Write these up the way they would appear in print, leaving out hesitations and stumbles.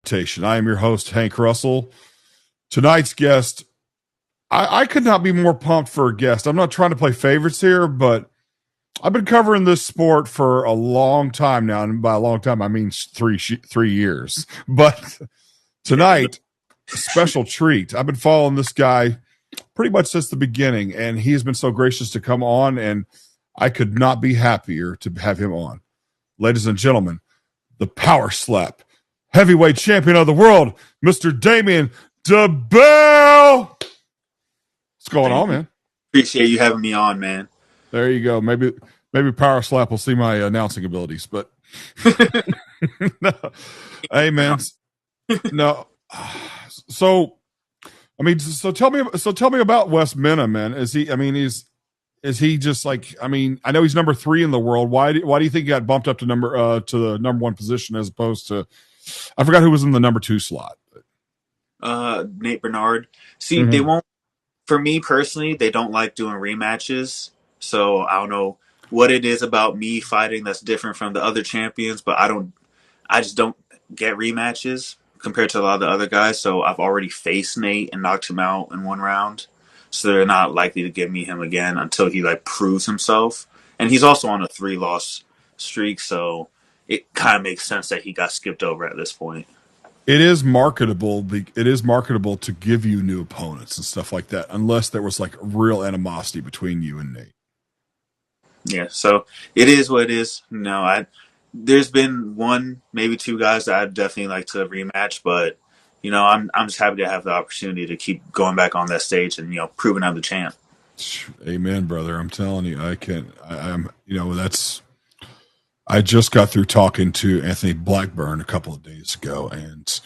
Invitation. I am your host, Hank Russell. Tonight's guest, I could not be more pumped for a guest. I'm not trying to play favorites here, but I've been covering this sport for a long time now, and by a long time I mean 3 years. But tonight, a special treat. I've been following this guy pretty much since the beginning, and he has been so gracious to come on, and I could not be happier to have him on. Ladies and gentlemen, the Power Slap heavyweight champion of the world, Mr. Damien Dibbell. What's going on, man? Appreciate you having me on, man. There you go. Maybe Power Slap will see my announcing abilities, but no. Hey, man. No. So tell me about Wes Minna, man. Is he just like, I know he's number 3 in the world. Why do you think he got bumped up to the number 1 position as opposed to, I forgot who was in the number 2 slot. Nate Bernard. See, They won't, for me personally, they don't like doing rematches. So I don't know what it is about me fighting that's different from the other champions, but I just don't get rematches compared to a lot of the other guys. So I've already faced Nate and knocked him out in 1 round. So they're not likely to give me him again until he proves himself. And he's also on a 3-loss streak, so it kind of makes sense that he got skipped over at this point. It is marketable. It is marketable to give you new opponents and stuff like that, unless there was real animosity between you and Nate. Yeah, so it is what it is. No, there's been 1, maybe 2 guys that I'd definitely like to rematch, but I'm just happy to have the opportunity to keep going back on that stage and proving I'm the champ. Amen, brother. I'm telling you, I just got through talking to Anthony Blackburn a couple of days ago, and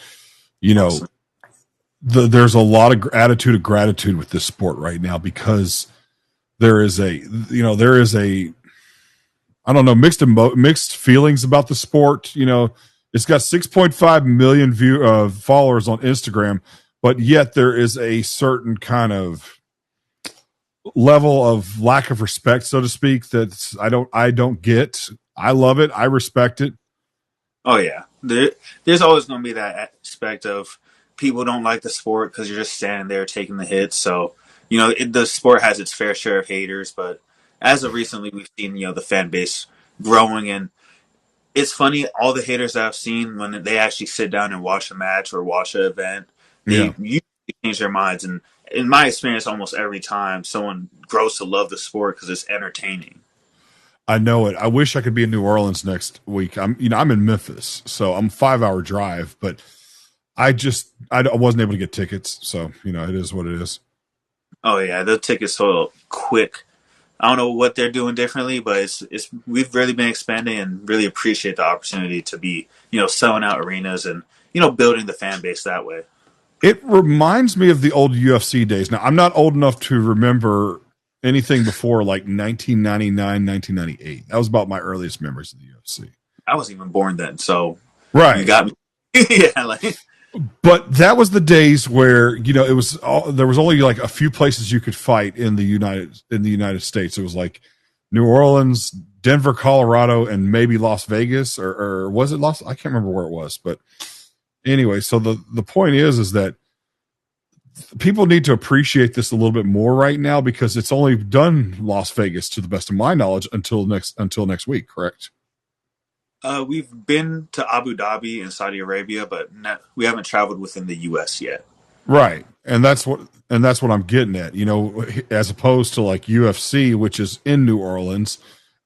there's a lot of attitude of gratitude with this sport right now, because there is a I don't know, mixed feelings about the sport. It's got 6.5 million followers on Instagram, but yet there is a certain kind of level of lack of respect, so to speak, that I don't get. I love it. I respect it. Oh yeah, there's always going to be that aspect of people don't like the sport because you're just standing there taking the hits. So the sport has its fair share of haters, but as of recently, we've seen the fan base growing, and it's funny, all the haters that I've seen, when they actually sit down and watch a match or watch an event, they usually change their minds. And in my experience, almost every time someone grows to love the sport because it's entertaining. I know it. I wish I could be in New Orleans next week. I'm in Memphis, so I'm a 5-hour drive, but I wasn't able to get tickets. So, it is what it is. Oh yeah. The tickets sold quick. I don't know what they're doing differently, but we've really been expanding and really appreciate the opportunity to be, selling out arenas and, building the fan base that way. It reminds me of the old UFC days. Now, I'm not old enough to remember anything before 1999, 1998. That was about my earliest memories of the UFC. I wasn't even born then, so right. You got me. Yeah, But that was the days where there was only a few places you could fight in the United States. It was New Orleans, Denver, Colorado, and maybe Las Vegas, or was it I can't remember where it was. But anyway, so the point is that people need to appreciate this a little bit more right now, because it's only done Las Vegas, to the best of my knowledge, until next week. Correct? We've been to Abu Dhabi and Saudi Arabia, but we haven't traveled within the U.S. yet. Right, and that's what I'm getting at. As opposed to UFC, which is in New Orleans,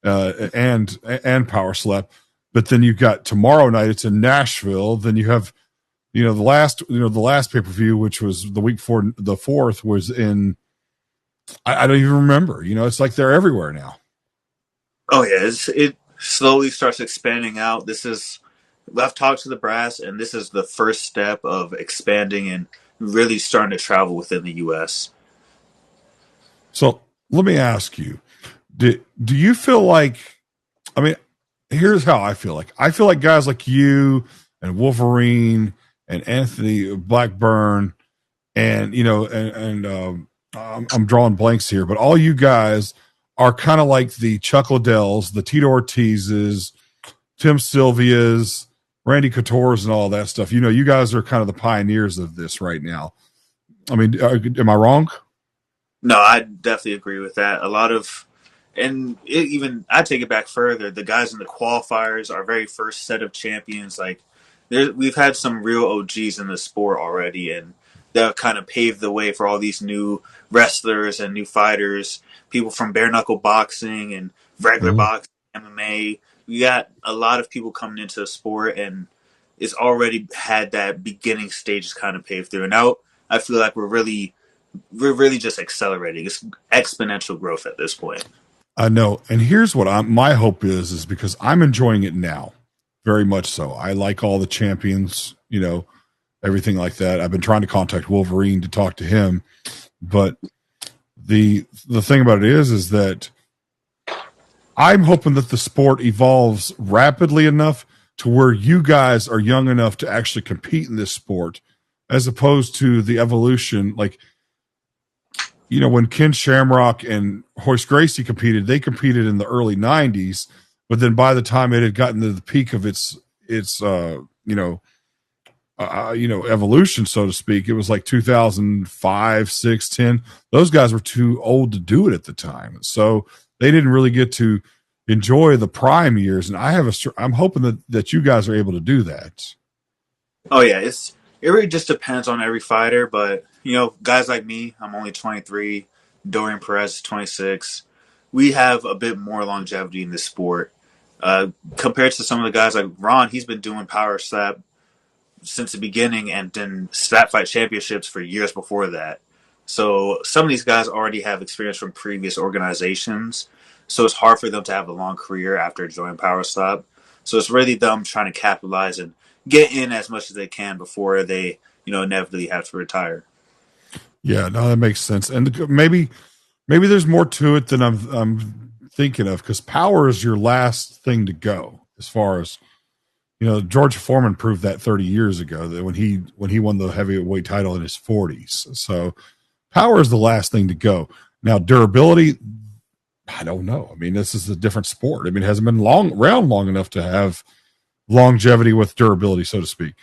and Power Slap, but then you've got tomorrow night. It's in Nashville. Then you have, the last pay-per-view, which was the week before, the 4th, was in. I don't even remember. It's they're everywhere now. Oh yeah, it slowly starts expanding out. I've talked to the brass, and this is the first step of expanding and really starting to travel within the U.S. So let me ask you, do you feel here's how I feel like. I feel like guys like you and Wolverine and Anthony Blackburn and, I'm drawing blanks here, but all you guys are kind of like the Chuck Liddells, the Tito Ortizes, Tim Sylvias, Randy Couture's and all that stuff. You guys are kind of the pioneers of this right now. I mean, am I wrong? No, I definitely agree with that. A lot of, and even I take it back further. The guys in the qualifiers, our very first set of champions, like we've had some real OGs in the sport already, and that kind of paved the way for all these new wrestlers and new fighters. People from bare knuckle boxing and regular Mhm. boxing, MMA. We got a lot of people coming into the sport, and it's already had that beginning stages kind of paved through. And now I feel like we're really just accelerating. It's exponential growth at this point. I know. And here's what my hope is because I'm enjoying it now, very much so. I like all the champions, everything like that. I've been trying to contact Wolverine to talk to him, but the thing about it is that I'm hoping that the sport evolves rapidly enough to where you guys are young enough to actually compete in this sport, as opposed to the evolution. Like, when Ken Shamrock and Hoist Gracie competed, they competed in the early '90s, but then by the time it had gotten to the peak of its evolution, so to speak, it was like 2005, 6, 10. Those guys were too old to do it at the time, so they didn't really get to enjoy the prime years. And I'm hoping that you guys are able to do that. Oh yeah, it really just depends on every fighter, but guys like me, I'm only 23. Dorian Perez is 26. We have a bit more longevity in this sport compared to some of the guys like Ron. He's been doing power slap since the beginning, and then slap fight championships for years before that. So some of these guys already have experience from previous organizations. So it's hard for them to have a long career after joining Power Slap. So it's really them trying to capitalize and get in as much as they can before they, inevitably have to retire. Yeah, no, that makes sense. And maybe there's more to it than I'm thinking of, because power is your last thing to go. As far as George Foreman proved that 30 years ago, that when he won the heavyweight title in his 40s. So power is the last thing to go. Now durability, I don't know. I mean, this is a different sport. I mean, it hasn't been around long enough to have longevity with durability, so to speak.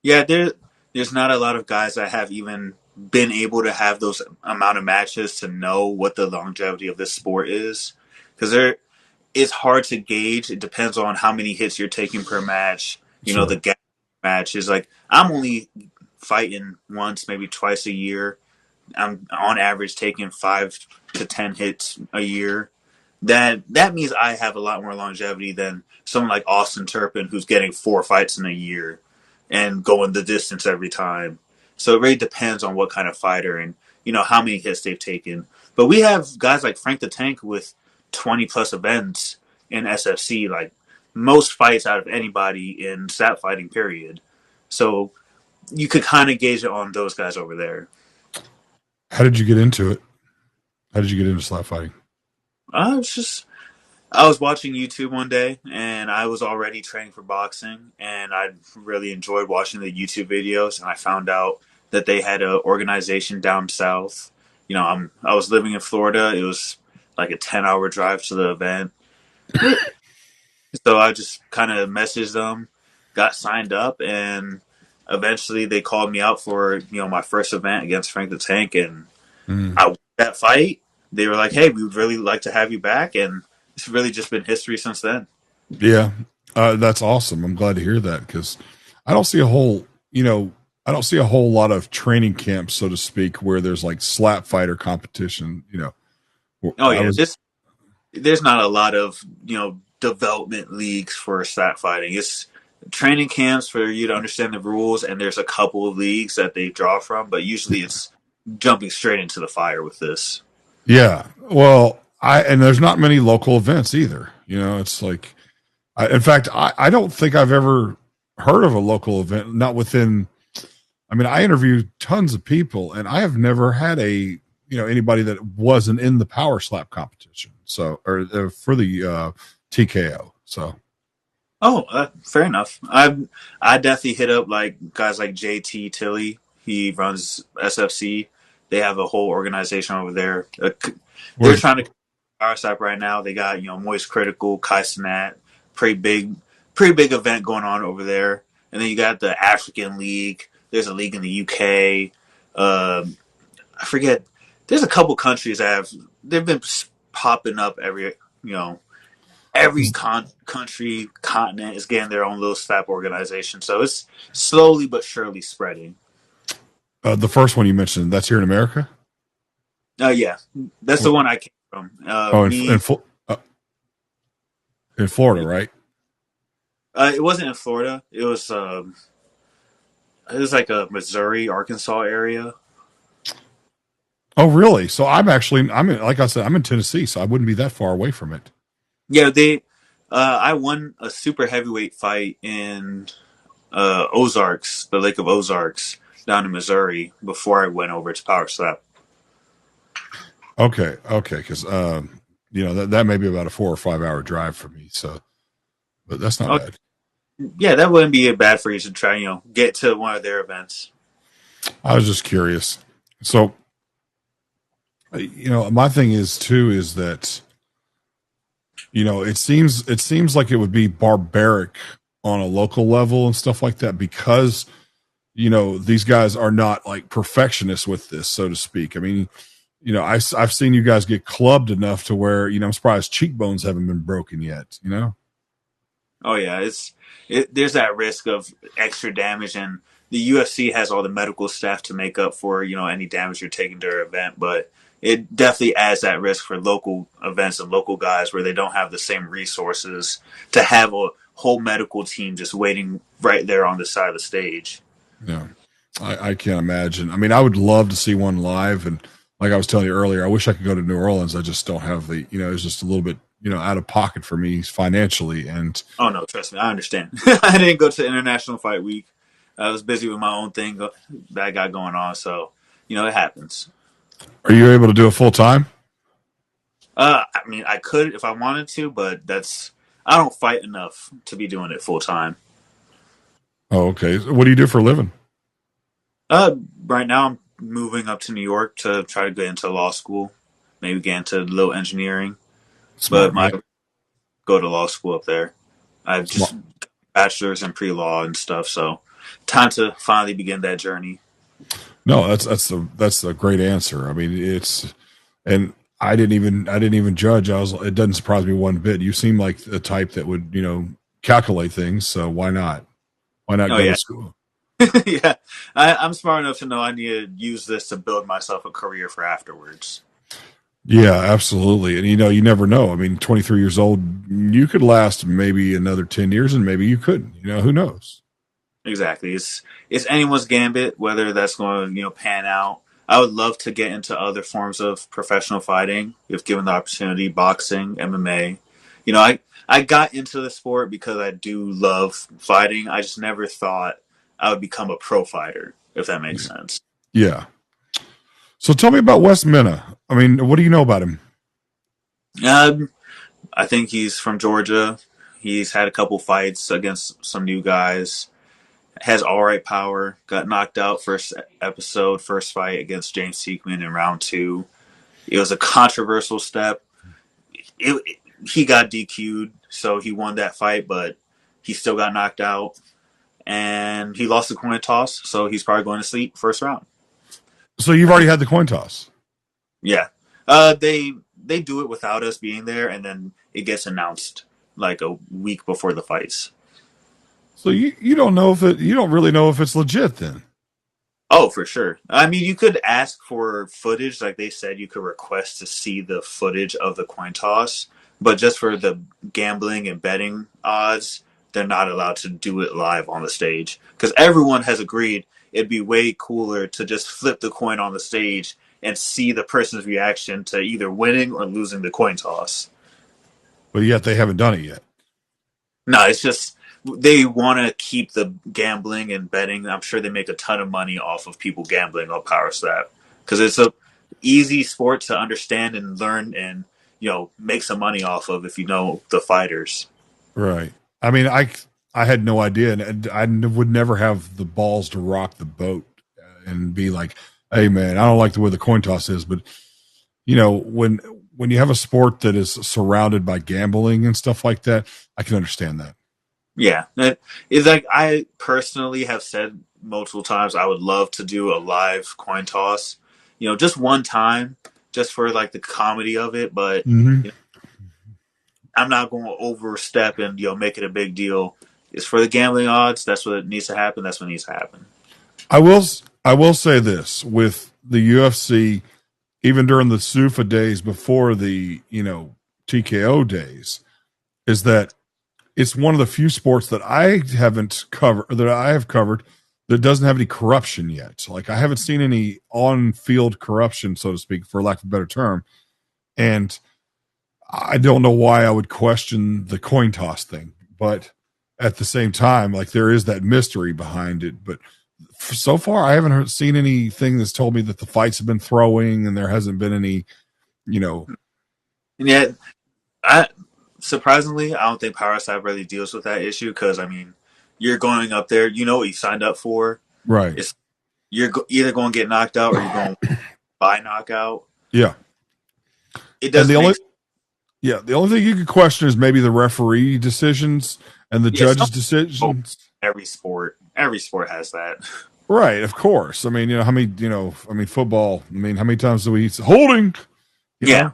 Yeah, there's not a lot of guys that have even been able to have those amount of matches to know what the longevity of this sport is, because it's hard to gauge. It depends on how many hits you're taking per match. Sure. The gap match is like I'm only fighting once, maybe twice a year. I'm on average taking 5 to 10 hits a year. That means I have a lot more longevity than someone like Austin Turpin, who's getting 4 fights in a year and going the distance every time. So it really depends on what kind of fighter and how many hits they've taken. But we have guys like Frank the Tank with 20 plus events in SFC, like most fights out of anybody in SAP fighting period. So you could kind of gauge it on those guys over there. How did you get into it? How did you get into slap fighting? I was watching YouTube one day, and I was already training for boxing, and I really enjoyed watching the YouTube videos. And I found out that they had an organization down south. I was living in Florida. It was like a 10-hour drive to the event, so I just kind of messaged them, got signed up, and eventually they called me out for my first event against Frank the Tank, and Mm. I won that fight. They were like, "Hey, we would really like to have you back," and it's really just been history since then. Yeah, that's awesome. I'm glad to hear that, because I don't see a whole, I don't see a whole lot of training camps, so to speak, where there's like slap fighter competition. Oh I yeah, was, there's not a lot of development leagues for slap fighting. It's training camps for you to understand the rules, and there's a couple of leagues that they draw from, but usually it's jumping straight into the fire with this. yeah. Well, and there's not many local events either. It's like, in fact, I don't think I've ever heard of a local event, not within. I mean, I interviewed tons of people, and I have never had anybody that wasn't in the power slap competition. So, or for the TKO. So, Oh, fair enough. I definitely hit up like guys like JT Tilley. He runs SFC. They have a whole organization over there. They're where's trying to power slap right now. They got Moist Critical, Kai Sinat, pretty big pretty big event going on over there. And then you got the African League. There's a league in the UK. I forget. There's a couple countries that they've been popping up every country, continent is getting their own little STAP organization. So it's slowly but surely spreading. The first one you mentioned, that's here in America? Yeah. That's the one I came from. In Florida, right? It wasn't in Florida. It was like a Missouri, Arkansas area. Oh, really? So like I said, I'm in Tennessee, so I wouldn't be that far away from it. Yeah, I won a super heavyweight fight in Ozarks, the Lake of Ozarks, down in Missouri, before I went over to Power Slap. Okay, because that may be about a 4 or 5 hour drive for me. So, but that's not bad. Yeah, that wouldn't be bad for you to try, get to one of their events. I was just curious. So, my thing is that, it seems like it would be barbaric on a local level and stuff like that because, these guys are not like perfectionists with this, so to speak. I mean, I've seen you guys get clubbed enough to where, I'm surprised cheekbones haven't been broken yet, Oh yeah, there's that risk of extra damage, and the UFC has all the medical staff to make up for any damage you're taking during an event, but it definitely adds that risk for local events and local guys where they don't have the same resources to have a whole medical team just waiting right there on the side of the stage. Yeah, I can't imagine. I mean, I would love to see one live, and like I was telling you earlier, I wish I could go to New Orleans. I just don't have the, it's just a little bit, out of pocket for me financially. And oh no, trust me, I understand. I didn't go to International Fight Week. I was busy with my own thing that I got going on, so it happens. Are you able to do it full time? I mean, I could if I wanted to, but I don't fight enough to be doing it full time. Oh, okay. So what do you do for a living? Right now I'm moving up to New York to try to get into law school, maybe get into a little engineering. Smart, but go to law school up there. I've just bachelor's in pre-law and stuff, so time to finally begin that journey. No, that's a great answer. I mean, and I didn't even judge. It doesn't surprise me one bit. You seem like the type that would, calculate things. So why not? Why not go to school? Yeah, I'm smart enough to know I need to use this to build myself a career for afterwards. Yeah, absolutely. And you never know. I mean, 23 years old, you could last maybe another 10 years and maybe you couldn't. Who knows? Exactly. It's anyone's gambit whether that's going to, pan out. I would love to get into other forms of professional fighting if given the opportunity, boxing, MMA. I got into the sport because I do love fighting. I just never thought I would become a pro fighter, if that makes sense. Yeah. So tell me about Wes Minna. I mean, what do you know about him? I think he's from Georgia. He's had a couple fights against some new guys. Has all right power. Got knocked out first fight against James Seekman in round 2. It was a controversial step. He got DQ'd, so he won that fight, but he still got knocked out. And he lost the coin toss, so he's probably going to sleep first round. So you've already had the coin toss? Yeah. They do it without us being there, and then it gets announced like a week before the fights. So you don't really know if it's legit then? Oh, for sure. I mean, you could ask for footage, like they said, you could request to see the footage of the coin toss, but just for the gambling and betting odds, they're not allowed to do it live on the stage because everyone has agreed it'd be way cooler to just flip the coin on the stage and see the person's reaction to either winning or losing the coin toss. But yet they haven't done it yet. No, it's just they want to keep the gambling and betting. I'm sure they make a ton of money off of people gambling on Power Slap because it's a easy sport to understand and learn and make some money off of if you know the fighters. Right. I mean, I had no idea, and I would never have the balls to rock the boat and be like, "Hey, man, I don't like the way the coin toss is." But when you have a sport that is surrounded by gambling and stuff like that, I can understand that. Yeah, it's like I personally have said multiple times I would love to do a live coin toss, just one time, just for like the comedy of it. But Mm-hmm. you know, I'm not going to overstep and make it a big deal. It's for the gambling odds. That's what needs to happen. That's what needs to happen. I will I will say this with the UFC, even during the SUFA days before the TKO days, is that it's one of the few sports that I haven't covered that I have covered that doesn't have any corruption yet. Like I haven't seen any on-field corruption, so to speak, for lack of a better term. And I don't know why I would question the coin toss thing, but at the same time, like there is that mystery behind it. But so far, I haven't seen anything that's told me that the fights have been throwing and there hasn't been any, you know, And yet, I surprisingly, I don't think Power Side really deals with that issue because I mean, you're going up there, you know what you signed up for. right. It's either going to get knocked out or you're going to buy knockout. Yeah. It And doesn't make sense. the only thing you could question is maybe the referee decisions and the Yeah, judges' oh, decisions. every sport has that. Right, of course. I mean, how many, I mean, football. I mean, how many times do we holding? You Yeah, know,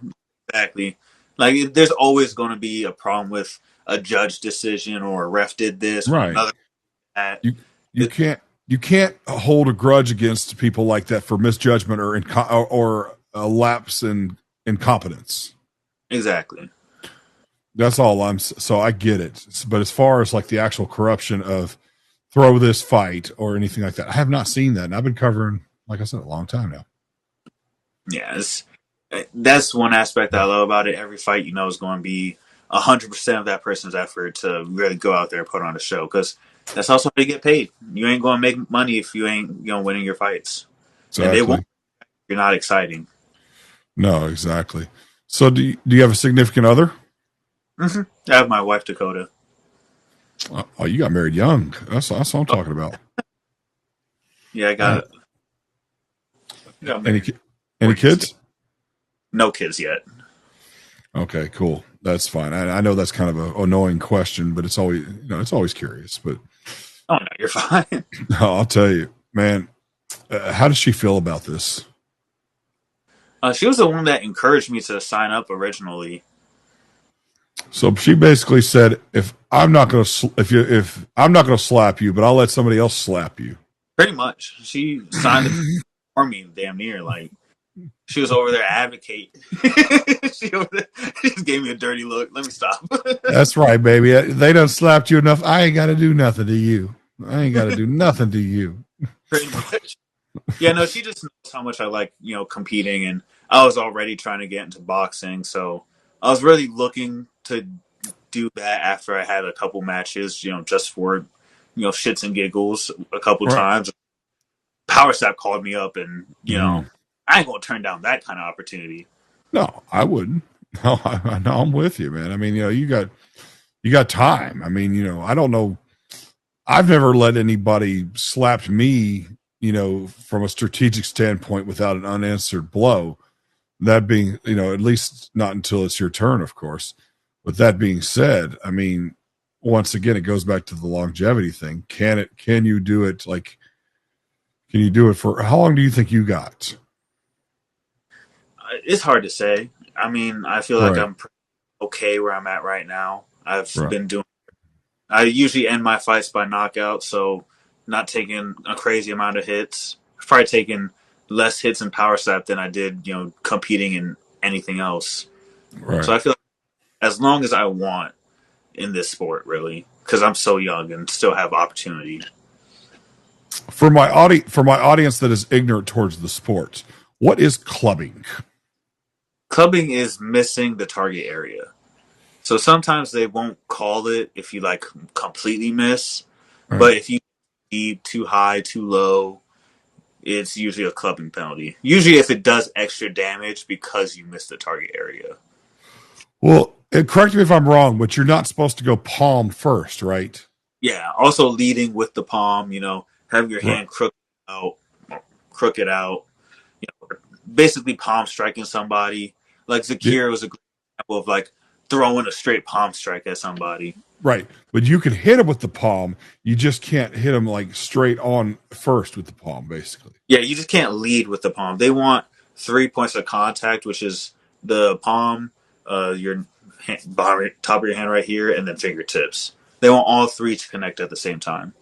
exactly. Like there's always going to be a problem with a judge decision or a ref did this or right? another that. You you It, can't you can't hold a grudge against people like that for misjudgment or or a lapse in incompetence. exactly. That's all so I get it. But as far as like the actual corruption of throw this fight or anything like that, I have not seen that. And I've been covering, like I said, a long time now. Yeah, that's one aspect that I love about it. Every fight, is going to be 100% of that person's effort to really go out there and put on a show because that's also how they get paid. You ain't going to make money if you ain't winning your fights, and they won't. Exactly. If you're not exciting. No, exactly. So do you have a significant other? I have my wife Dakota. Oh, you got married young. That's what I'm talking about. Yeah, I Uh, got any married any 4 years ago. kids? No kids yet. Okay, cool. That's fine. I know that's kind of an annoying question, but it's always it's always curious. But Oh no, you're fine. I'll tell you, man. How does she feel about this? She was the one that encouraged me to sign up originally. So she basically said, if I'm not going to if I'm not going to slap you, but I'll let somebody else slap you. Pretty much, she signed the for me damn near. Like she was over there advocate. she just gave me a dirty look. Let me stop. That's right, baby. They done slapped you enough. I ain't got to do nothing to you. I ain't got to do nothing to you. Pretty much. Yeah, no, she just knows how much I like, competing, and I was already trying to get into boxing, so I was really looking to do that after I had a couple matches, just for, shits and giggles a couple Right. times. Power Step called me up, and Mm. I ain't gonna turn down that kind of opportunity. No, I wouldn't. No, no, I'm with you, man. I mean, you got time. I mean, I don't know. I've never let anybody slap me, from a strategic standpoint without an unanswered blow. That being, at least not until it's your turn, of course. But that being said, I mean, once again, it goes back to the longevity thing. Can you do it? Like, can you do it for how long do you think you got? It's hard to say. I mean, I feel like Right. I'm pretty okay where I'm at right now. I've Right. been doing. I usually end my fights by knockout, so not taking a crazy amount of hits. Probably taking less hits in power step than I did, competing in anything else. So Right. I feel like as long as I want in this sport, really, because I'm so young and still have opportunity. For my audience that is ignorant towards the sport, what is clubbing? Clubbing is missing the target area. So sometimes they won't call it if you like completely miss, Right. but if you deep, too high, too low, it's usually a clubbing penalty. Usually, if it does extra damage because you missed the target area. Well, correct me if I'm wrong, but you're not supposed to go palm first, right? Yeah. Also, leading with the palm. Have your Right. hand out, crook it out. Basically, palm striking somebody. Like Yeah. Zakir was a good example of like throwing a straight palm strike at somebody. Right. But you can hit them with the palm. You just can't hit them like straight on first with the palm, basically. Yeah, you just can't lead with the palm. They want 3 points of contact, which is the palm, your bottom, top of your hand right here, and then fingertips. They want all three to connect at the same time.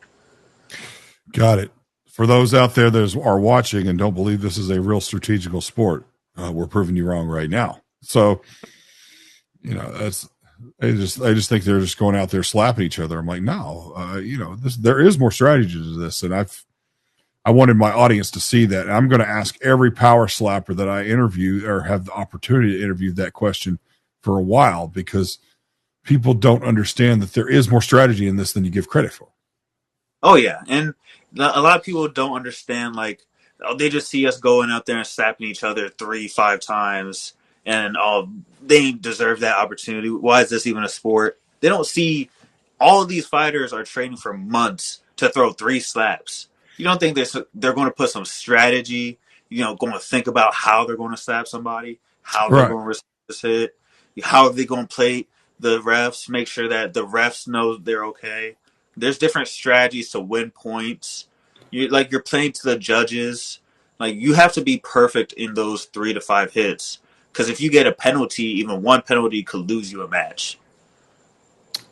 Got it. For those out there that are watching and don't believe this is a real strategical sport, we're proving you wrong right now. So, that's I just think they're just going out there slapping each other. I'm like, no, there is more strategy to this, and I wanted my audience to see that. And I'm going to ask every power slapper that I interview or have the opportunity to interview that question for a while, because people don't understand that there is more strategy in this than you give credit for. Oh yeah, and a lot of people don't understand. Like, they just see us going out there and slapping each other 3-5 times, and they deserve that opportunity. Why is this even a sport? They don't see all of these fighters are training for months to throw 3 slaps. You don't think they're going to put some strategy? Going to think about how they're going to slap somebody, how they're Right. going to receive this hit, how are they going to play the refs, make sure that the refs know they're okay. There's different strategies to win points. You're playing to the judges. Like, you have to be perfect in those 3 to 5 hits, because if you get a penalty, even one penalty could lose you a match.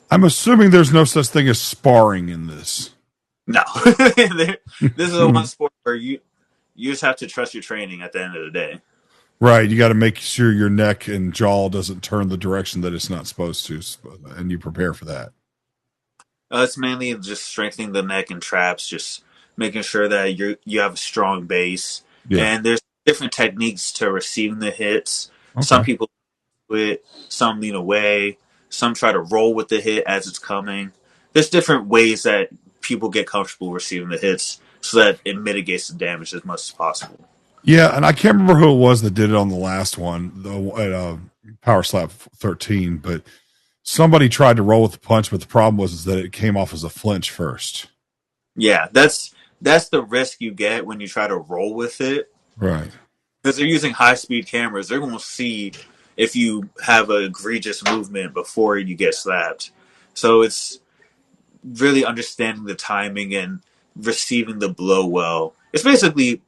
I'm assuming there's no such thing as sparring in this. No, this is a one sport where you just have to trust your training at the end of the day. Right. You got to make sure your neck and jaw doesn't turn the direction that it's not supposed to, and you prepare for that. It's mainly just strengthening the neck and traps, just making sure that you have a strong base. Yeah. And there's different techniques to receiving the hits. Okay. Some people do it, some lean away, some try to roll with the hit as it's coming. There's different ways that people get comfortable receiving the hits so that it mitigates the damage as much as possible. Yeah, and I can't remember who it was that did it on the last one, at Power Slap 13, but somebody tried to roll with the punch, but the problem was that it came off as a flinch first. Yeah, that's the risk you get when you try to roll with it. Right. Because they're using high-speed cameras. They're going to see if you have an egregious movement before you get slapped. So it's really understanding the timing and receiving the blow well. It's basically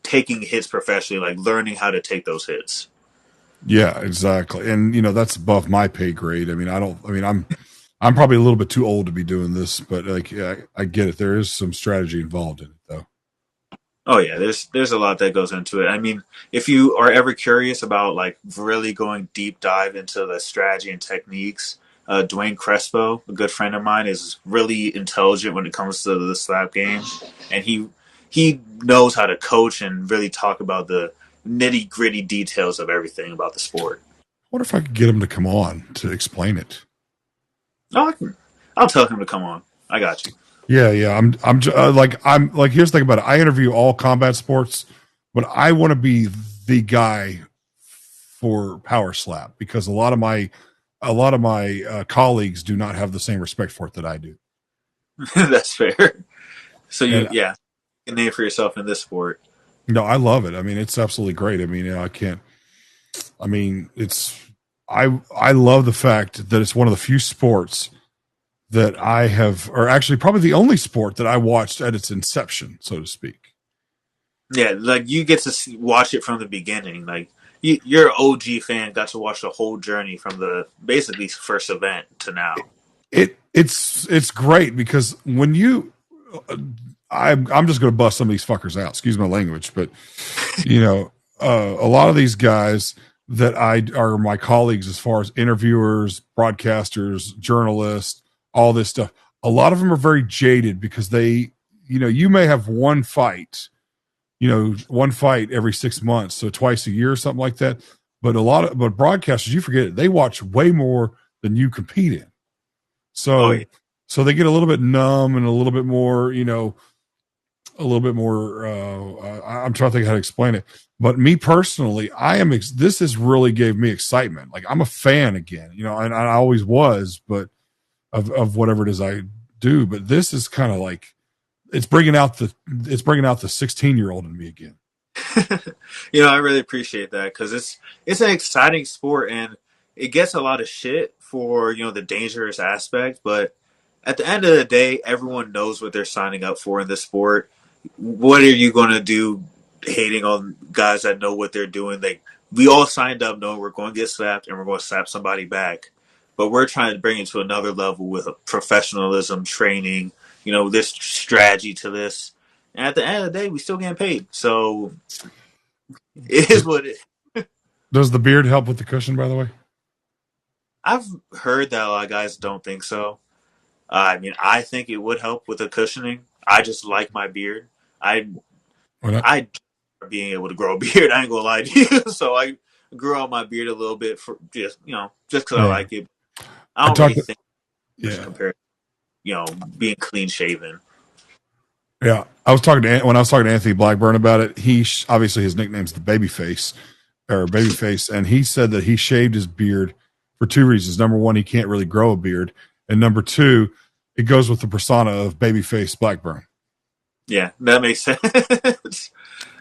taking hits professionally, like learning how to take those hits. Yeah, exactly. And that's above my pay grade. I'm probably a little bit too old to be doing this, but I get it. There is some strategy involved in it, though. Oh yeah, there's a lot that goes into it. I mean, if you are ever curious about like really going deep dive into the strategy and techniques, Dwayne Crespo, a good friend of mine, is really intelligent when it comes to the slap game, and he knows how to coach and really talk about the nitty gritty details of everything about the sport. I wonder if I could get him to come on to explain it. Oh, I'll tell him to come on. I got you. Yeah. I'm like, here's the thing about it. I interview all combat sports, but I want to be the guy for Power Slap, because a lot of my colleagues do not have the same respect for it that I do. That's fair. So you can name for yourself in this sport. No, I love it. I mean, it's absolutely great. I mean, I love the fact that it's one of the few sports that I have, or actually probably the only sport that I watched at its inception, so to speak. Yeah, like you get to watch it from the beginning. Like you're an OG fan, got to watch the whole journey from the basically first event to now. It's great, because when you, I'm just going to bust some of these fuckers out. Excuse my language, but a lot of these guys that are my colleagues as far as interviewers, broadcasters, journalists, all this stuff. A lot of them are very jaded because they, you may have one fight every 6 months, so twice a year or something like that. But but broadcasters, you forget it, they watch way more than you compete in. So, so they get a little bit numb and a little bit more, I'm trying to think how to explain it. But me personally, this has really gave me excitement. Like, I'm a fan again, and I always was, but of whatever it is I do. But this is kind of like, it's bringing out the 16-year-old in me again. I really appreciate that, because it's an exciting sport, and it gets a lot of shit for the dangerous aspect, but at the end of the day, everyone knows what they're signing up for in this sport. What are you going to do hating on guys that know what they're doing? Like, we all signed up knowing we're going to get slapped and we're going to slap somebody back. But we're trying to bring it to another level with professionalism, training, this strategy to this. And at the end of the day, we still getting paid. So it is what it is. Does the beard help with the cushion, by the way? I've heard that a lot of guys don't think so. I mean, I think it would help with the cushioning. I just like my beard. I Why not? I being able to grow a beard. I ain't gonna lie to you. So I grew out my beard a little bit for just because I Yeah. like it. I I don't talked really think yeah. compared being clean shaven. Yeah. When I was talking to Anthony Blackburn about it, obviously his nickname's the Babyface or Babyface, and he said that he shaved his beard for two reasons. Number one, he can't really grow a beard, and number two, it goes with the persona of Babyface Blackburn. Yeah, that makes sense.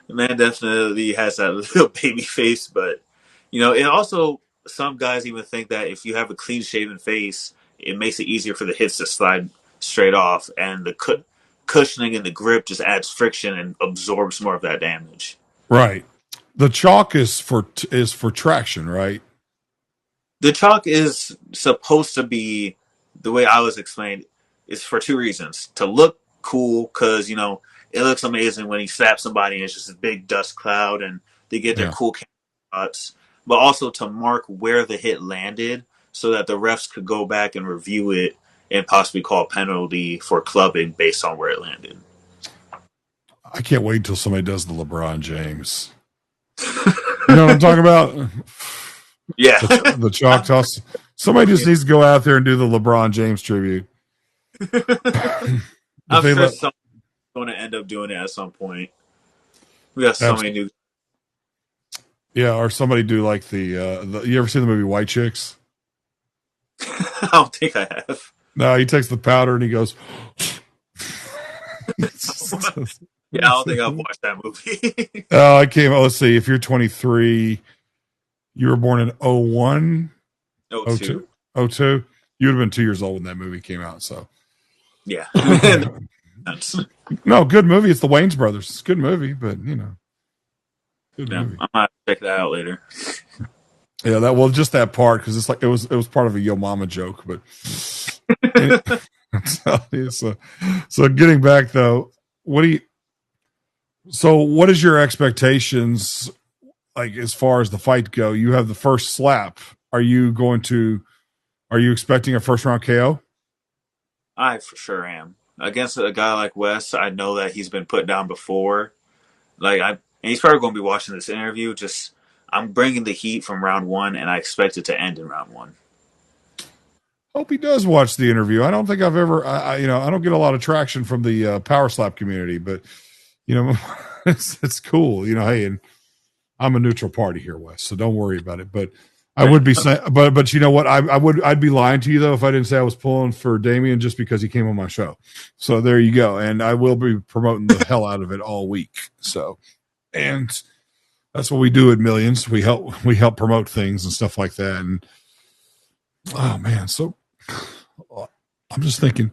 The man definitely has that little baby face, but it also, some guys even think that if you have a clean shaven face, it makes it easier for the hits to slide straight off, and the cushioning and the grip just adds friction and absorbs more of that damage. Right. The chalk is for traction, right? The chalk is supposed to be, the way I was explained, is for two reasons: to look cool, because it looks amazing when he slaps somebody and it's just a big dust cloud and they get their cool shots, but also to mark where the hit landed so that the refs could go back and review it and possibly call a penalty for clubbing based on where it landed. I can't wait until somebody does the LeBron James. You know what I'm talking about? Yeah. The chalk toss. Somebody just needs to go out there and do the LeBron James tribute. I'm sure someone's going to end up doing it at some point. We got so many new. Yeah, or somebody do like the you ever see the movie White Chicks? I don't think I have. No, he takes the powder and he goes. Yeah, I don't think I've watched that movie. Let's see. If you're 23, you were born in 01? 02. 02? You would have been 2 years old when that movie came out. So, yeah. No, good movie. It's the Wayans brothers. It's a good movie, but good movie. I might check that out later. Yeah, just that part, because it's like it was part of a Yo Mama joke, but so getting back though, what is your expectations like as far as the fight go? You have the first slap. Are you expecting a first round KO? I for sure am. Against a guy like Wes, I know that he's been put down before. And he's probably going to be watching this interview. I'm bringing the heat from round one, and I expect it to end in round one. Hope he does watch the interview. I don't think I've ever, I don't get a lot of traction from the power slap community, but it's cool. Hey, and I'm a neutral party here, Wes, so don't worry about it. But I would be saying, but you know what? I'd be lying to you though if I didn't say I was pulling for Damien just because he came on my show. So there you go, and I will be promoting the hell out of it all week. So, and that's what we do at Millions. We help promote things and stuff like that. And oh man, so I'm just thinking,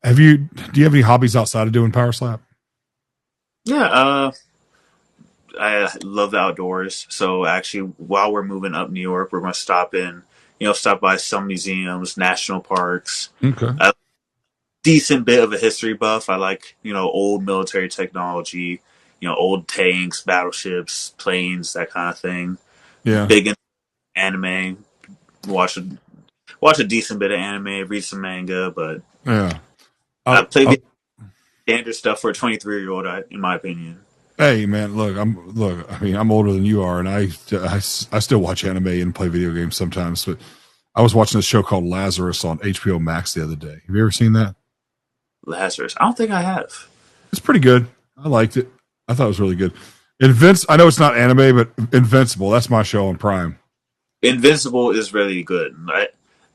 do you have any hobbies outside of doing power slap? Yeah, I love the outdoors. So actually, while we're moving up New York, we're going to stop by some museums, national parks. Okay. Decent bit of a history buff. I like, old military technology, old tanks, battleships, planes, that kind of thing. Yeah. Big in anime. Watch a decent bit of anime, read some manga, but yeah. I play the standard stuff for a 23-year-old, in my opinion. Hey man, I'm older than you are, and I still watch anime and play video games sometimes. But I was watching this show called Lazarus on HBO Max the other day. Have you ever seen that? Lazarus? I don't think I have. It's pretty good. I liked it. I thought it was really good. I know it's not anime, but Invincible. That's my show on Prime. Invincible is really good.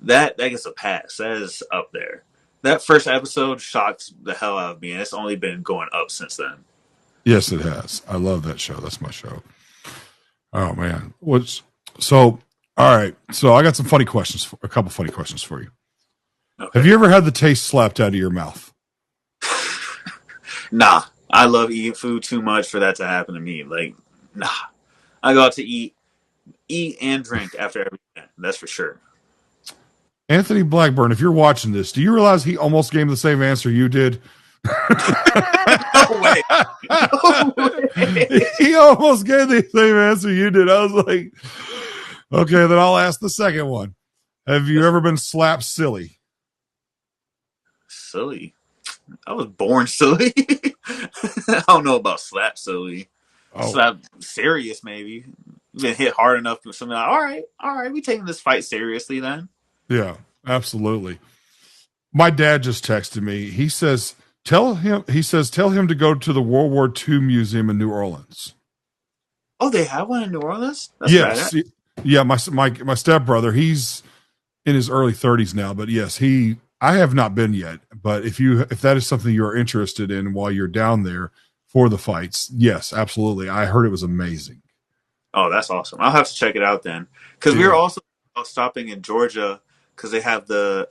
That gets a pass. That is up there. That first episode shocked the hell out of me, and it's only been going up since then. Yes, it has. I love that show. That's my show. Oh man. So All right. So I got some funny questions, a couple funny questions for you. Okay. Have you ever had the taste slapped out of your mouth? Nah, I love eating food too much for that to happen to me. Like, nah, I go out to eat and drink after every event. That's for sure. Anthony Blackburn, if you're watching this, do you realize he almost gave the same answer you did? No way. No way. He almost gave the same answer you did. I was like, okay, then I'll ask the second one. Have you ever been slapped silly? Silly. I was born silly. I don't know about slap silly. Oh, Slap serious maybe. Been hit hard enough for something like, all right, we taking this fight seriously then. yeah, absolutely. My dad just texted me. He says, tell him to go to the World War II Museum in New Orleans. Oh, they have one in New Orleans? That's Yes. bad. Yeah, my stepbrother, he's in his early 30s now, but yes, I have not been yet, but if that is something you're interested in while you're down there for the fights, yes, absolutely. I heard it was amazing. Oh, that's awesome. I'll have to check it out then. Because we Yeah. were also stopping in Georgia because they have I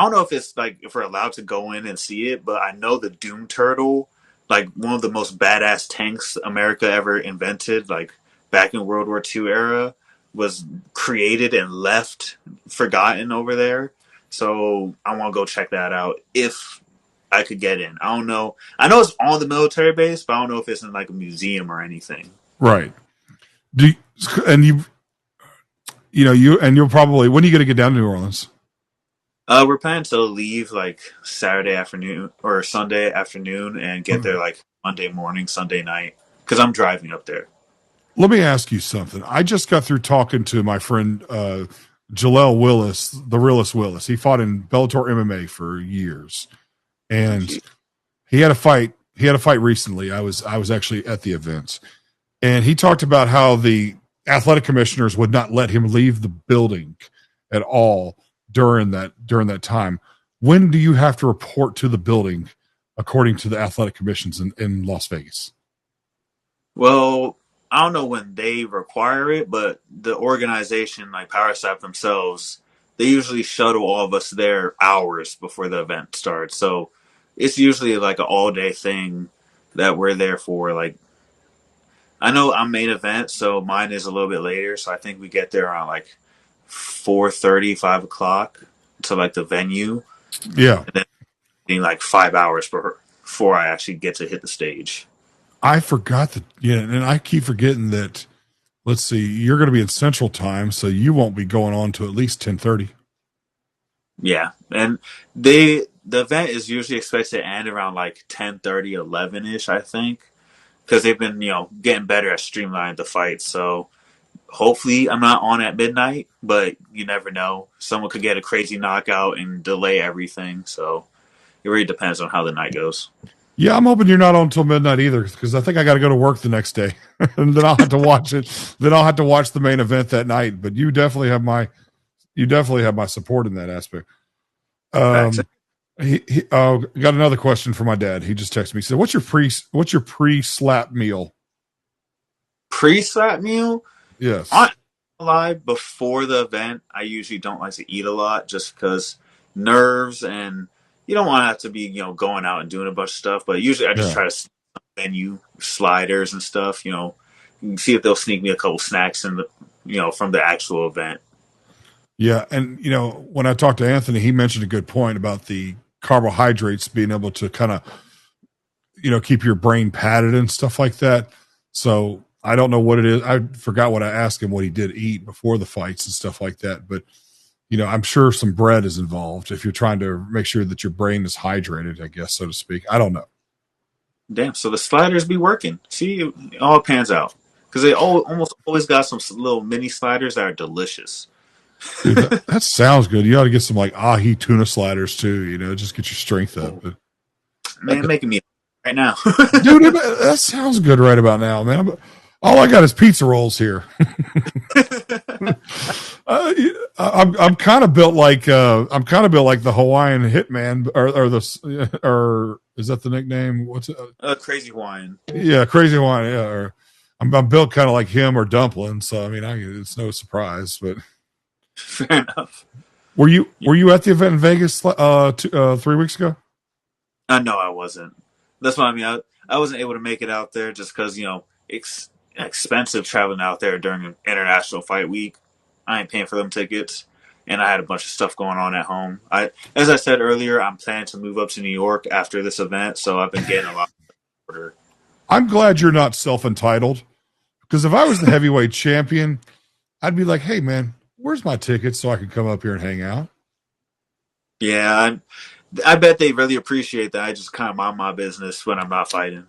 don't know if it's like if we're allowed to go in and see it, but I know the Doom Turtle, like one of the most badass tanks America ever invented, like back in World War II era, was created and left forgotten over there. So I want to go check that out if I could get in. I don't know. I know it's on the military base, but I don't know if it's in like a museum or anything. Right. Do you, and you'll probably, when are you going to get down to New Orleans? We're planning to leave like Saturday afternoon or Sunday afternoon and get there like Monday morning, Sunday night, because I'm driving up there. Let me ask you something. I just got through talking to my friend Jaleel Willis, the realist Willis. He fought in Bellator MMA for years, and he had a fight. He had a fight recently. I was actually at the event, and he talked about how the athletic commissioners would not let him leave the building at all during that time. When do you have to report to the building, according to the athletic commissions in Las Vegas? Well, I don't know when they require it, but the organization, like Power Staff themselves, they usually shuttle all of us there hours before the event starts. So it's usually like an all day thing that we're there for. Like, I know I'm main event, so mine is a little bit later. So I think we get there around like 4:30, 5 o'clock to like the venue. Yeah. And then being like 5 hours before I actually get to hit the stage. I forgot that. Yeah, and I keep forgetting that. Let's see, you're going to be in Central Time, so you won't be going on to at least 10:30. Yeah, and the event is usually expected to end around like 10:30, 11 ish, I think, because they've been getting better at streamlining the fight. So hopefully I'm not on at midnight, but you never know. Someone could get a crazy knockout and delay everything. So it really depends on how the night goes. Yeah, I'm hoping you're not on until midnight either, because I think I got to go to work the next day, and then I'll have to watch it. Then I'll have to watch the main event that night. But you definitely have my support in that aspect. He got another question from my dad. He just texted me. He said, what's your pre-slap meal?" Pre-slap meal? Yes. Before the event, I usually don't like to eat a lot just because nerves, and you don't want to have to be going out and doing a bunch of stuff. But usually I just try to menu sliders and stuff. You can see if they'll sneak me a couple snacks in the from the actual event. Yeah, and when I talked to Anthony, he mentioned a good point about the carbohydrates being able to kind of keep your brain padded and stuff like that. So I don't know what it is. I forgot what I asked him, what he did eat before the fights and stuff like that. But, I'm sure some bread is involved if you're trying to make sure that your brain is hydrated, I guess, so to speak. I don't know. Damn, so the sliders be working. See, it all pans out. Because they almost always got some little mini sliders that are delicious. Dude, that sounds good. You ought to get some like ahi tuna sliders too, just get your strength up. But, man, making me right now. Dude, that sounds good right about now, man. All I got is pizza rolls here. I'm kind of built like the Hawaiian Hitman, or is that the nickname? What's it? Crazy Hawaiian. Yeah, Crazy Hawaiian. Yeah, or I'm built kind of like him or Dumpling. So I mean, it's no surprise, but Fair enough. Were you Yeah. were you at the event in Vegas 3 weeks ago? No, I wasn't. That's what I mean. I wasn't able to make it out there just because it's expensive traveling out there during an international fight week. I ain't paying for them tickets, and I had a bunch of stuff going on at home. As I said earlier, I'm planning to move up to New York after this event, so I've been getting a lot order. I'm glad you're not self-entitled, because if I was the heavyweight champion, I'd be like, hey man, where's my tickets so I can come up here and hang out? Yeah, I bet they really appreciate that. I just kind of mind my business when I'm not fighting.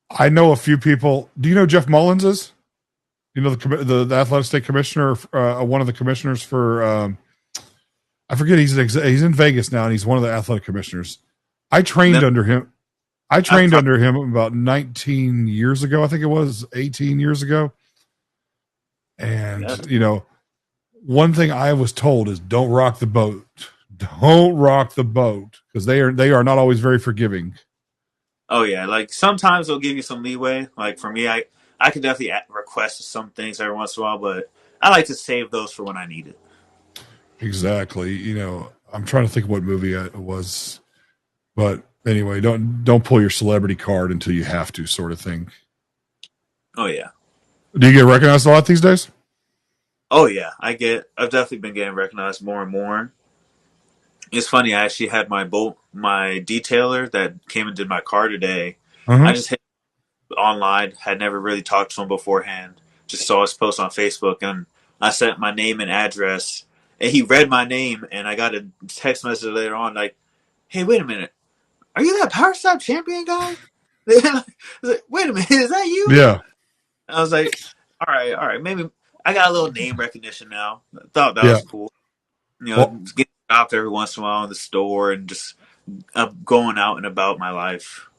I know a few people. Do you know Jeff Mullins is? You know the athletic state commissioner, one of the commissioners for I forget. He's in Vegas now, and he's one of the athletic commissioners. I trained under him. I trained under him about 19 years ago. I think it was 18 years ago. And one thing I was told is don't rock the boat. Don't rock the boat, because they are not always very forgiving. Oh yeah, like sometimes they'll give you some leeway. Like for me, I could definitely request some things every once in a while, but I like to save those for when I need it. Exactly. I'm trying to think of what movie it was, but anyway, don't pull your celebrity card until you have to, sort of thing. Oh yeah. Do you get recognized a lot these days? Oh yeah, I've definitely been getting recognized more and more. It's funny. I actually had my detailer that came and did my car today. I Uh-huh. just hit online, had never really talked to him beforehand. Just saw his post on Facebook, and I sent my name and address, and he read my name, and I got a text message later on like, "Hey, wait a minute, are you that Power Stop champion guy?" I was like, wait a minute, is that you? Yeah. I was like, all right, maybe I got a little name recognition now. I thought that Yeah. was cool. Well, Getting stopped every once in a while in the store and just going out and about my life.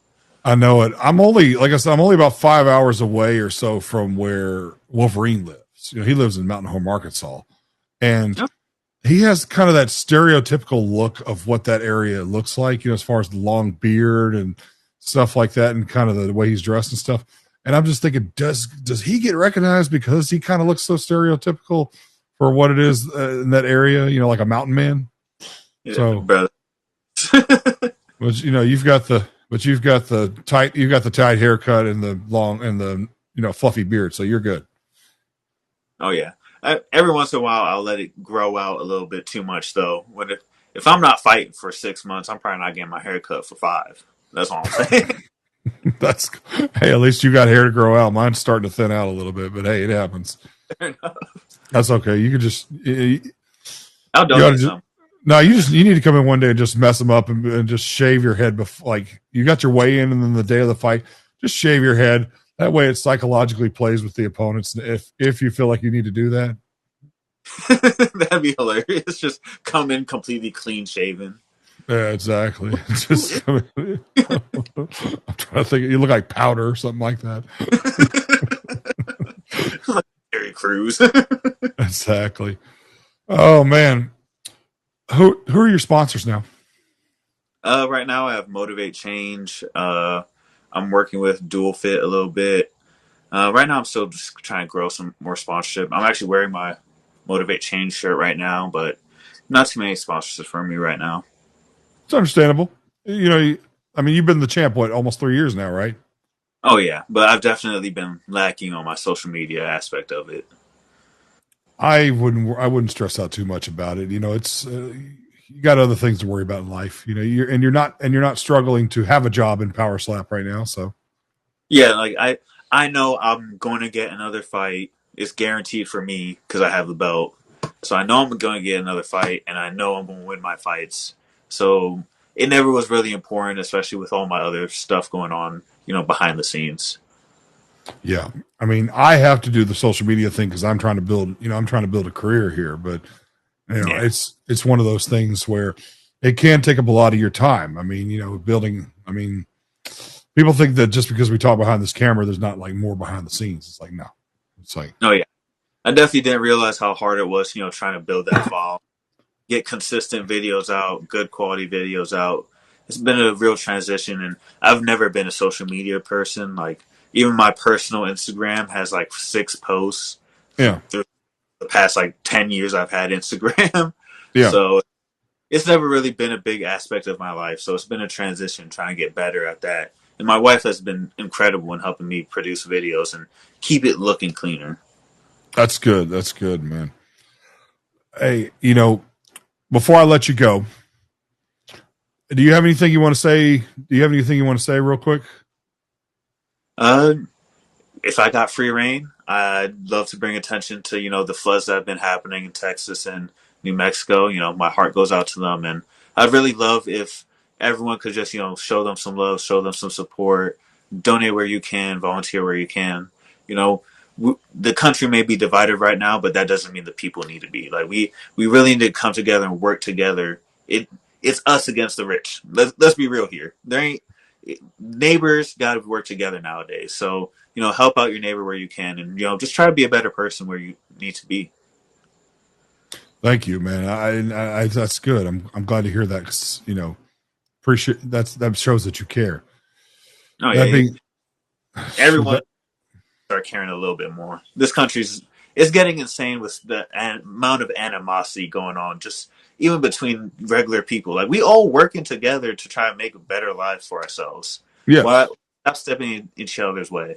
I know it. I'm only about 5 hours away or so from where Wolverine lives. He lives in Mountain Home, Arkansas, and Yep. he has kind of that stereotypical look of what that area looks like, as far as the long beard and stuff like that, and kind of the way he's dressed and stuff. And I'm just thinking, does he get recognized because he kind of looks so stereotypical for what it is in that area? Like a mountain man. Yeah, So, brother. but you've got the tight haircut and the long and the fluffy beard, so you're good. Oh yeah. Every once in a while, I'll let it grow out a little bit too much though. If I'm not fighting for 6 months, I'm probably not getting my hair cut for 5. That's all I'm saying. That's Hey, at least you got hair to grow out. Mine's starting to thin out a little bit, but hey, it happens. That's okay. You could I'll donate some. no, you need to come in one day and just mess them up and just shave your head before, like, you got your weigh in, and then the day of the fight, just shave your head. That way, it psychologically plays with the opponents. If you feel like you need to do that, That'd be hilarious. Just come in completely clean shaven. yeah, exactly. Just I'm trying to think. You look like powder or something like that. Like Terry Crews. Exactly. Oh man, who are your sponsors now? Right now I have Motivate Change. I'm working with Dual Fit a little bit. Right now I'm still just trying to grow some more sponsorship. I'm actually wearing my Motivate Change shirt right now, but not too many sponsorships for me right now. It's understandable. You've been the champ almost 3 years now, right? Oh yeah, but I've definitely been lacking on my social media aspect of it. I wouldn't stress out too much about it. It's you got other things to worry about in life. You're not struggling to have a job in Power Slap right now. So Yeah, like I know I'm going to get another fight. It's guaranteed for me because I have the belt. So I know I'm going to get another fight, and I know I'm going to win my fights. So it never was really important, especially with all my other stuff going on, behind the scenes. yeah, I have to do the social media thing because I'm trying to build a career here. But Yeah. it's one of those things where it can take up a lot of your time. Building. People think that just because we talk behind this camera, there's not like more behind the scenes. It's like, no, it's like, Oh yeah, I definitely didn't realize how hard it was, trying to build that file, get consistent videos out, good quality videos out. It's been a real transition, and I've never been a social media person. Like even my personal Instagram has like 6 posts. yeah. the past like 10 years I've had Instagram. Yeah, So it's never really been a big aspect of my life. So it's been a transition trying to get better at that. And my wife has been incredible in helping me produce videos and keep it looking cleaner. that's good. That's good, man. Hey, before I let you go, do you have anything you want to say? Do you have anything you want to say real quick? Uh, if I got free reign, I'd love to bring attention to, the floods that have been happening in Texas and New Mexico. My heart goes out to them. And I'd really love if everyone could just, show them some love, show them some support, donate where you can, volunteer where you can. You know, the country may be divided right now, but that doesn't mean the people need to be. Like, we really need to come together and work together. It's us against the rich. Let's be real here. There ain't neighbors got to work together nowadays. So, help out your neighbor where you can, and just try to be a better person where you need to be. Thank you, man. I that's good. I'm glad to hear that. 'Cause, appreciate that shows that you care. Oh That yeah, being everyone that, start caring a little bit more. This country's it's getting insane with the amount of animosity going on, just even between regular people. Like, we all working together to try and make a better life for ourselves. Why yes. stop stepping in each other's way?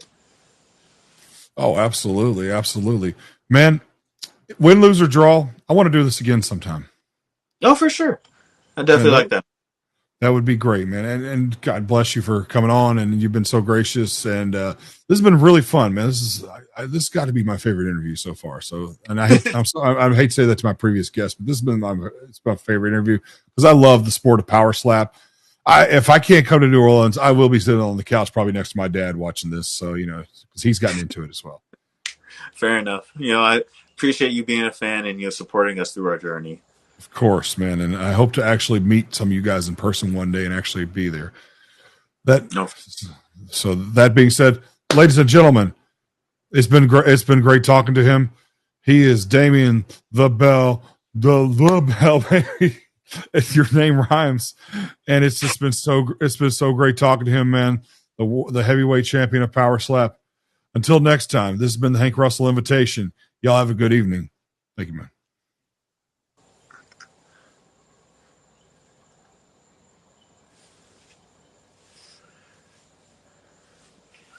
Oh, absolutely, absolutely, man. Win, lose or draw. I want to do this again sometime. Oh, for sure. I Man, definitely like that. that would be great, man. And God bless you for coming on, and you've been so gracious. And this has been really fun, man. This has got to be my favorite interview so far. So, and I hate to say that to my previous guest, but this has been it's my favorite interview because I love the sport of power slap. If I can't come to New Orleans, I will be sitting on the couch probably next to my dad watching this. So because he's gotten into it as well. Fair enough. I appreciate you being a fan and supporting us through our journey. Of course, man. And I hope to actually meet some of you guys in person one day and actually be there. That No, so that being said, ladies and gentlemen, it's been great. It's been great talking to him. He is Damien the Bell, the Bell, baby. Your name rhymes, and it's been so great talking to him, man. The heavyweight champion of Power Slap. Until next time, this has been the Hank Russell Invitation. Y'all have a good evening. Thank you, man.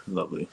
lovely.